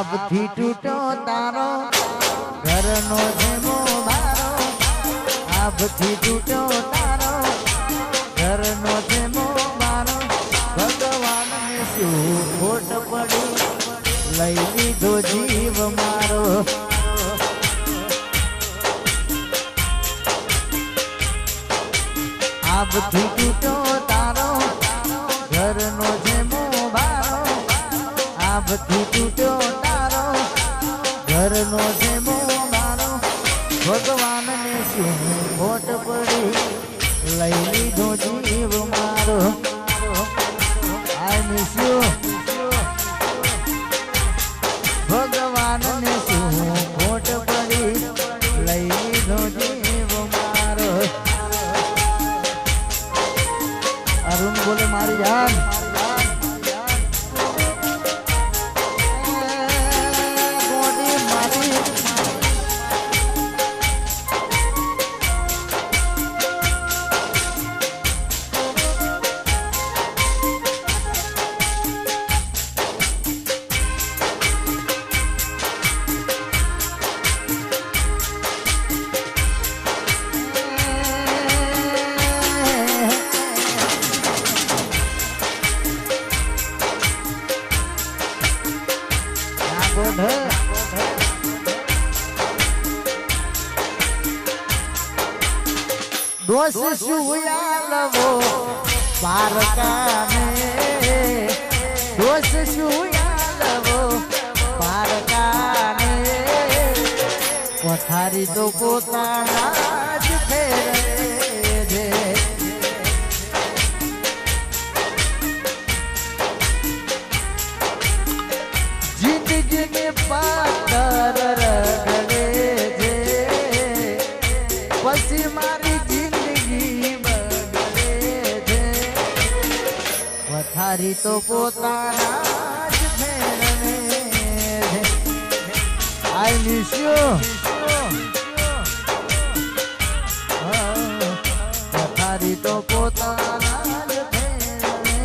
આપથી તૂટો તારો ઘરનો જેમો બારો આપથી તૂટો તારો ઘરનો જેમો બારો ભગવાનને શું ખોટ પડી લઈ લીધો જીવ મારો આપથી તૂટો તારો ઘરનો જેમો બારો આપથી તૂટો તારો ઘરનો જેમો બારો ભગવાનને શું ખોટ પડી લઈ લીધો જીવ મારો આઈ મિસ યુ ભગવાનને શું ખોટ પડી લઈ લીધો જીવ મારો અરુણ બોલે મારી જાન दोष सुयालवो पारकाने दोष सुयालवो पारकाने पथारी तो पोताना ज फेरे दे जिंदगी में पातर रगड़े दे पसी मारी पथारी तो पोताना ज फेरवे आई मिस यू पथारी तो पोताना ज फेरवे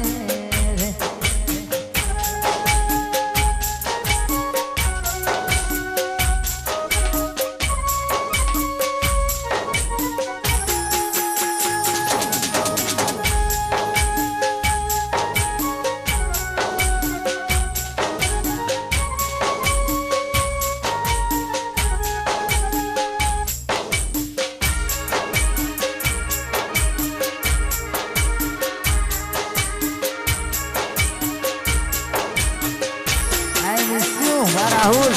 Rahul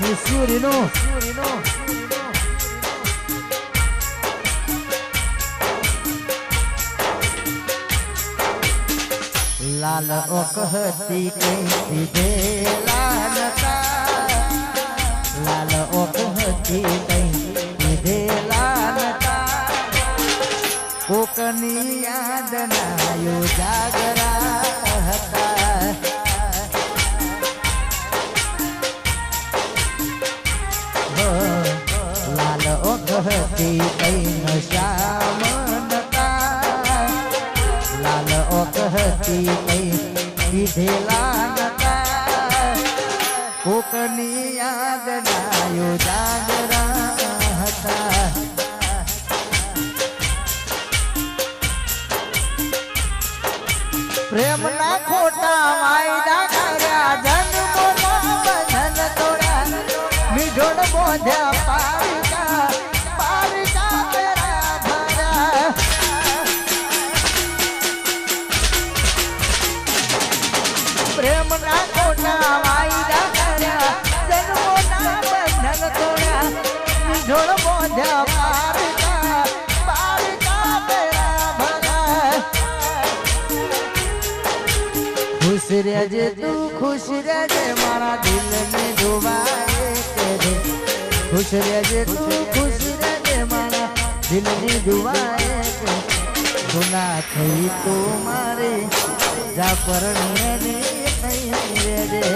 miss you Rino लाल ओ कहती कहीं दे लानता लाल ओ कहती कहीं दे लानता कोकनी याद नायो जागरा हता लाल ओ कहती कहीं नशामनता लाल ओ कहती कहीं ढेलानता कोकनी याद नायो जागरा हता प्रेम ना खोटा वायदा कर्या जन्मो ना बंधन तोड़ा मीठोड़ बोझा पारिका तेरा भरा प्रेम ना खोटा वायदा कर्या जन्मो ना बंधन तोड़ा मीठोड़ बोझा पारिका तेरा भरा खुश रहे तू खुश रहे मारा दिल में डुबाए के दे खुश रहे तू खुश रहे मारा दिल में डुबाए के गुना थई तो मारे जा परणे नहीं रे